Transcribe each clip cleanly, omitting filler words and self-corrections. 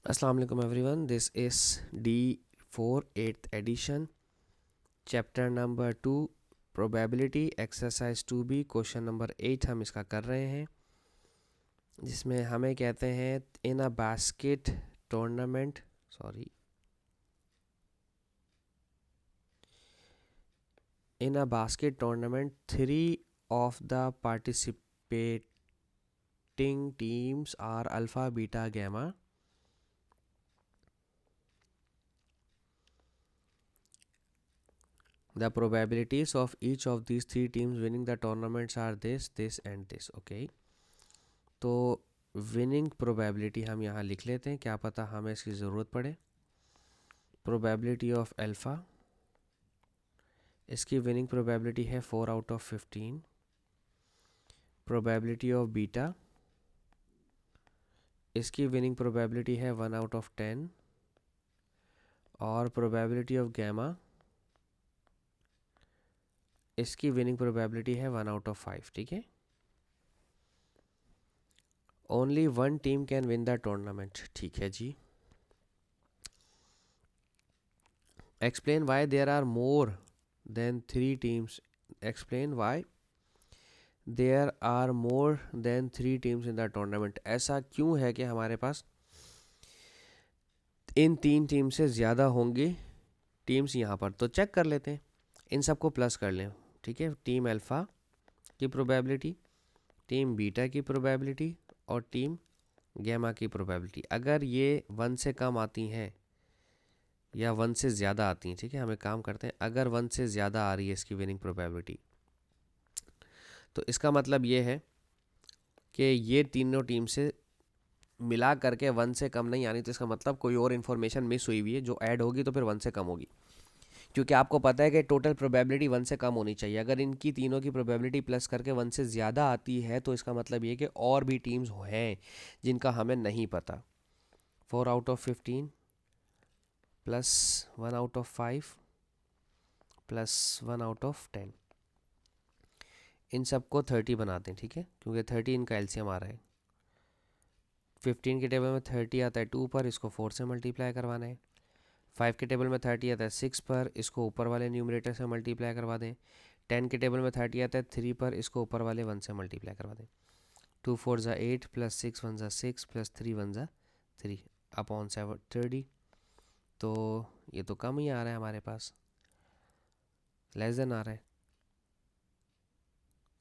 Assalamu alaikum everyone. This is D4 8th edition, chapter number 2, probability exercise 2B, question number 8 हम इसका कर रहे हैं, जिसमें हमें कहते हैं in a basket tournament in a basket tournament 3 of the participating teams are alpha, beta, gamma. The probabilities of each of these three teams winning the tournaments are this, this and this. Okay. तो winning probability हम यहाँ लिख लेते हैं, क्या पता हमें इसकी ज़रूरत पड़े। प्रोबेबिलिटी ऑफ अल्फ़ा, इसकी विनिंग प्रोबेबिलिटी है 4/15। प्रोबेबिलिटी ऑफ बीटा, इसकी विनिंग प्रोबेबिलिटी है 1/10। और प्रोबेबिलिटी ऑफ गैमा, इसकी विनिंग प्रोबेबिलिटी है 1/5। ठीक है। Only one team can win the tournament. ठीक है जी। Explain why there are more than 3 teams. Explain why there are more than 3 teams in the tournament. ऐसा क्यों है कि हमारे पास इन 3 टीम से ज़्यादा होंगी टीम्स यहाँ पर। तो चेक कर लेते हैं, इन सबको प्लस कर लें। ठीक है। टीम अल्फ़ा की प्रोबेबिलिटी, टीम बीटा की प्रोबेबिलिटी और टीम गैमा की प्रोबेबिलिटी। अगर ये 1 से कम आती हैं या 1 से ज़्यादा आती हैं, ठीक है, हम एक काम करते हैं, अगर 1 से ज़्यादा आ रही है इसकी विनिंग प्रोबेबिलिटी, तो इसका मतलब ये है कि ये तीनों टीम से मिला करके 1 से कम नहीं आनी। तो इसका मतलब कोई और इन्फॉर्मेशन मिस हुई हुई है जो ऐड होगी तो फिर 1 से कम होगी, क्योंकि आपको पता है कि टोटल प्रोबेबिलिटी 1 से कम होनी चाहिए। अगर इनकी तीनों की प्रोबेबिलिटी प्लस करके 1 से ज़्यादा आती है तो इसका मतलब ये कि और भी टीम्स हैं जिनका हमें नहीं पता। 4/15 प्लस 1/5 प्लस 1/10, इन सबको 30 बनाते हैं। ठीक है, क्योंकि 30 इनका एलसीएम आ रहा है। 15 के टेबल में 30 आता है 2 पर, इसको 4 से मल्टीप्लाई करवाना है। 5 के टेबल में 30 आता है 6 पर, इसको ऊपर वाले न्यूमरेटर से मल्टीप्लाई करवा दें। 10 के टेबल में 30 आता है 3 पर, इसको ऊपर वाले 1 से मल्टीप्लाई करवा दें। 2 4 ज़ा 8 प्लस 6 1 ज़ा 6 प्लस 3 1 ज़ा 3 अपॉन 30। तो ये तो कम ही आ रहा है हमारे पास, लेस देन आ रहा है।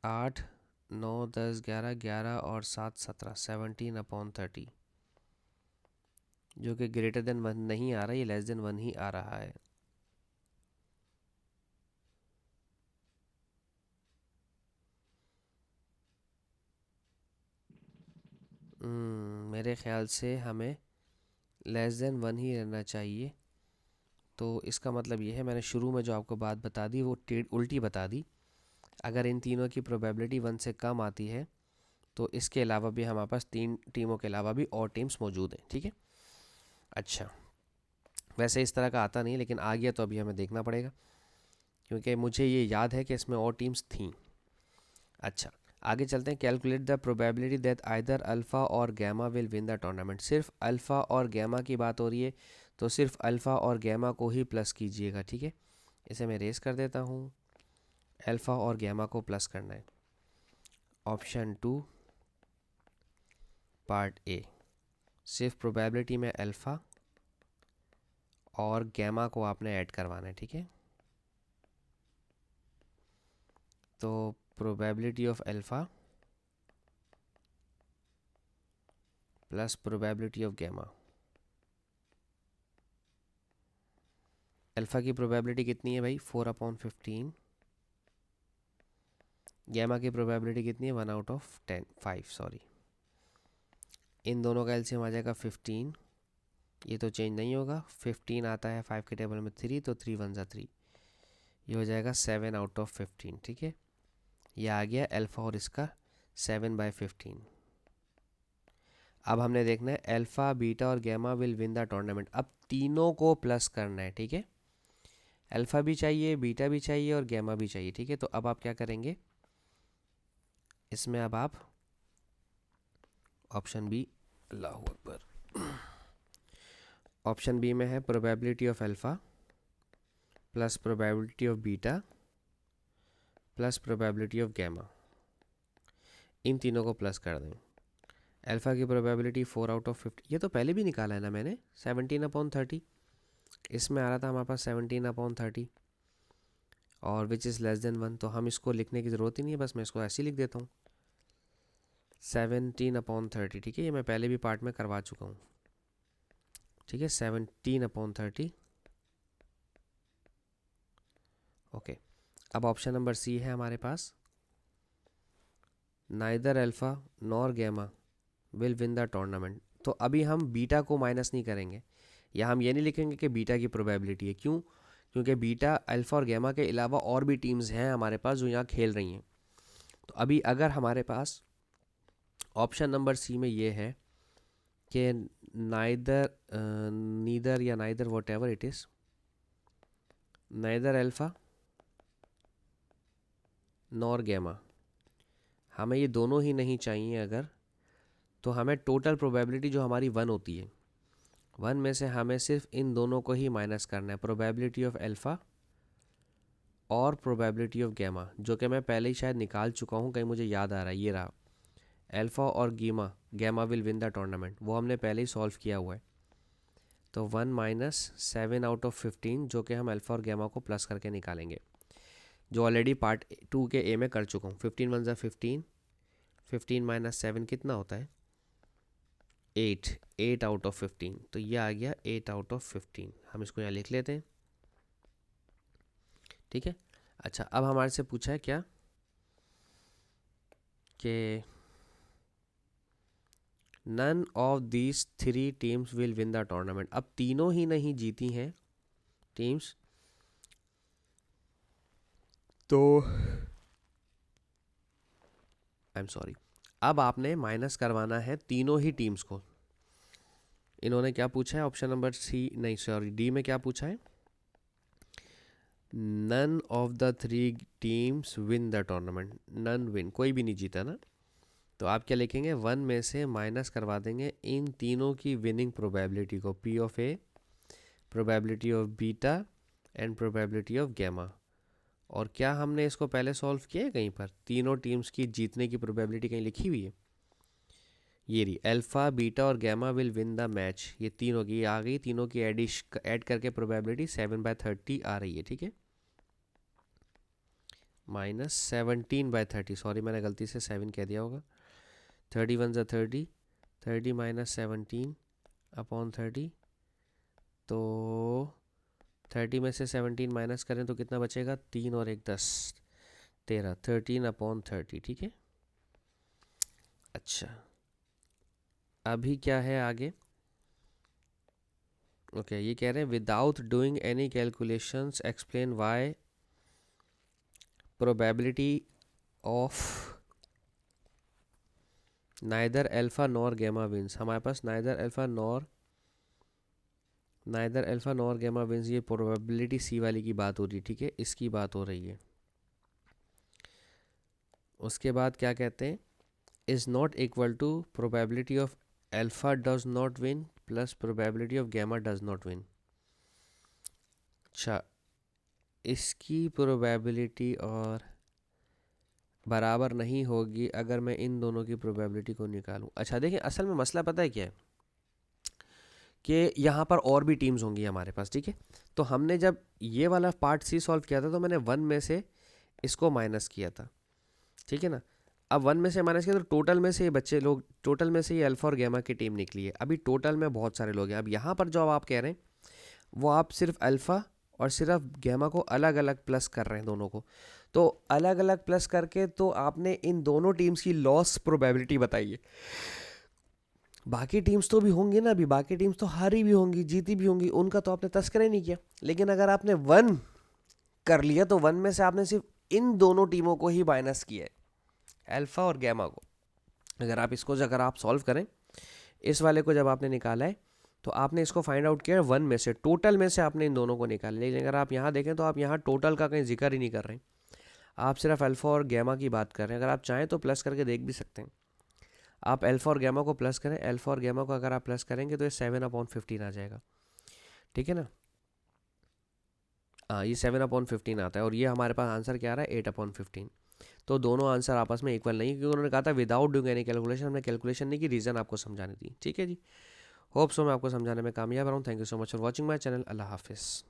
8 9 10 11 11 और 7 17 17/30, जो कि ग्रेटर देन 1 नहीं आ रहा, ये लेस देन 1 ही आ रहा है। मेरे ख्याल से हमें लेस देन 1 ही रहना चाहिए। तो इसका मतलब ये है, मैंने शुरू में जो आपको बात बता दी वो उल्टी बता दी। अगर इन तीनों की प्रोबेबिलिटी 1 से कम आती है तो इसके अलावा भी हमारे पास 3 टीमों के अलावा भी और टीम्स मौजूद हैं। ठीक है। अच्छा, वैसे इस तरह का आता नहीं, लेकिन आ गया तो अभी हमें देखना पड़ेगा, क्योंकि मुझे ये याद है कि इसमें और टीम्स थीं। अच्छा, आगे चलते हैं। Calculate the probability that either alpha और gamma will win the tournament. सिर्फ अल्फ़ा और गैमा की बात हो रही है, तो सिर्फ अल्फ़ा और गैमा को ही प्लस कीजिएगा। ठीक है, इसे मैं रेस कर देता हूँ। अल्फ़ा और गैमा को प्लस करना है। ऑप्शन 2 पार्ट ए, सिर्फ प्रोबेबिलिटी में अल्फ़ा और गैमा को आपने ऐड करवाना है। ठीक है, तो probability of alpha plus probability of gamma. Alpha की प्रोबेबिलिटी कितनी है भाई? 4/15। गैमा की प्रोबेबिलिटी कितनी है? 1/5 सॉरी। इन दोनों का एलसीएम आ जाएगा 15। ये तो चेंज नहीं होगा। 15 आता है 5 के टेबल में 3, तो 3 1 ज़ा 3, ये हो जाएगा 7/15। ठीक है, ये आ गया अल्फ़ा और इसका 7/15। अब हमने देखना है अल्फ़ा बीटा और gamma will win the tournament. अब तीनों को प्लस करना है। ठीक है, अल्फ़ा भी चाहिए, बीटा भी चाहिए और गैमा भी चाहिए। ठीक है, तो अब आप क्या करेंगे, इसमें अब आप ऑप्शन बी, अल्लाह अकबर, ऑप्शन बी में है probability of alpha plus probability of beta plus probability of gamma, इन तीनों को प्लस कर दें। अल्फ़ा की प्रोबेबिलिटी 4/50, ये तो पहले भी निकाला है ना मैंने, 17/30। इसमें आ रहा था हमारे पास 17/30 और विच इज़ लेस देन 1, तो हम इसको लिखने की ज़रूरत ही नहीं है, बस मैं इसको ऐसे ही लिख देता हूँ 17/30। ठीक है, ये मैं पहले भी पार्ट में करवा चुका हूँ। ठीक है, 17/30। ओके, अब ऑप्शन नंबर सी है हमारे पास, neither alpha nor gamma will win the tournament. तो अभी हम बीटा को माइनस नहीं करेंगे, या हम ये नहीं लिखेंगे कि बीटा की प्रोबेबिलिटी है। क्यों? क्योंकि बीटा अल्फ़ा और गैमा के अलावा और भी टीम्स हैं हमारे पास जो यहाँ खेल रही हैं। तो अभी अगर हमारे पास ऑप्शन नंबर सी में ये है कि नीदर या neither whatever it is, neither alpha nor gamma, हमें ये दोनों ही नहीं चाहिए अगर, तो हमें टोटल प्रोबेबिलिटी जो हमारी 1 होती है, 1 में से हमें सिर्फ इन दोनों को ही माइनस करना है, प्रोबेबिलिटी ऑफ अल्फ़ा और प्रोबेबिलिटी ऑफ गैमा, जो कि मैं पहले ही शायद निकाल चुका हूँ, कहीं मुझे याद आ रहा है, ये रहा अल्फ़ा और gamma will win the tournament, वो हमने पहले ही सॉल्व किया हुआ है। तो 1 - 7/15 जो कि हम अल्फ़ा और गैमा को प्लस करके निकालेंगे, जो ऑलरेडी पार्ट 2 के ए में कर चुका हूँ। 15 × 1 = 15, 15 - 7 कितना होता है? 8/15, तो ये आ गया 8/15। हम इसको यहाँ लिख लेते हैं। ठीक है, अच्छा अब हमारे से पूछा है क्या कि none of these 3 teams will win the tournament. अब तीनों ही नहीं जीती हैं टीम्स, तो आई एम सॉरी, अब आपने माइनस करवाना है तीनों ही टीम्स को। इन्होंने क्या पूछा है, ऑप्शन नंबर सी नहीं सॉरी डी में क्या पूछा है, none of the 3 teams win the tournament, none win, कोई भी नहीं जीता ना। तो आप क्या लिखेंगे, 1 में से माइनस करवा देंगे इन तीनों की विनिंग प्रोबेबिलिटी को, P of A, probability of beta and probability of gamma. और क्या हमने इसको पहले सॉल्व किया है कहीं पर, तीनों टीम्स की जीतने की प्रोबेबिलिटी कहीं लिखी हुई है? ये रही, अल्फ़ा बीटा और gamma will win the match, ये तीनों की आ गई, तीनों की ऐड करके प्रोबेबिलिटी 7/30 आ रही है। ठीक है, -17/30, सॉरी मैंने गलती से 7 कह दिया होगा। 30 × 1 = 30, 30 - 17/30, तो 30 में से 17 माइनस करें तो कितना बचेगा, 3 और 1 10, 13, 13/30। ठीक है, अच्छा अभी क्या है आगे, ओके ये कह रहे हैं without doing any calculations explain why probability of neither alpha nor gamma wins. हमारे पास neither alpha nor gamma wins, ये प्रोबेबिलिटी सी वाली की बात हो रही है। ठीक है, इसकी बात हो रही है। उसके बाद क्या कहते हैं, is not equal to probability of alpha does not win plus probability of gamma does not win. अच्छा, इसकी प्रोबेबिलिटी और बराबर नहीं होगी अगर मैं इन दोनों की प्रोबेबिलिटी को निकालूं। अच्छा देखिए, असल में मसला पता है क्या है कि यहाँ पर और भी टीम्स होंगी हमारे पास। ठीक है, तो हमने जब ये वाला पार्ट सी सॉल्व किया था तो मैंने 1 में से इसको माइनस किया था। ठीक है ना, अब 1 में से माइनस किया तो टोटल में से ये बच्चे लोग, टोटल में से ये अल्फ़ा और गैमा की टीम निकली है। अभी टोटल में बहुत सारे लोग हैं। अब यहाँ पर जो आप कह रहे हैं वो आप सिर्फ अल्फ़ा और सिर्फ गैमा को अलग अलग प्लस कर रहे हैं दोनों को, तो अलग अलग प्लस करके तो आपने इन दोनों टीम्स की लॉस प्रोबेबिलिटी बताई है। बाकी टीम्स तो भी होंगी ना, अभी बाकी टीम्स तो हारी भी होंगी जीती भी होंगी, उनका तो आपने तस्करा ही नहीं किया। लेकिन अगर आपने 1 कर लिया तो 1 में से आपने सिर्फ इन दोनों टीमों को ही माइनस किया है, अल्फ़ा और गैमा को। अगर आप इसको अगर आप सॉल्व करें, इस वाले को जब आपने निकाला है तो आपने इसको फाइंड आउट किया 1 में से, टोटल में से आपने इन दोनों को निकाला। लेकिन अगर आप यहाँ देखें तो आप यहाँ टोटल का कहीं जिक्र ही नहीं कर रहे हैं, आप सिर्फ अल्फ़ा और गैमा की बात कर रहे हैं। अगर आप चाहें तो प्लस करके देख भी सकते हैं। आप अल्फ़ा और गैमा को प्लस करें, अल्फ़ा और गैमा को अगर आप प्लस करेंगे तो ये 7/15 आ जाएगा। ठीक है ना। हाँ, ये 7/15 आता है और ये हमारे पास आंसर क्या आ रहा है 8/15। तो दोनों आंसर आपस में इक्वल नहीं, क्योंकि उन्होंने कहा था विदाउट डूइंग एनी कैलकुलेशन, हमने कैलकुलेशन नहीं की, रीज़न आपको समझानी थी। ठीक है जी, होप सो मैं आपको समझाने में कामयाब रहा हूँ। Thank you so much for watching my channel. अल्लाह हाफिज़।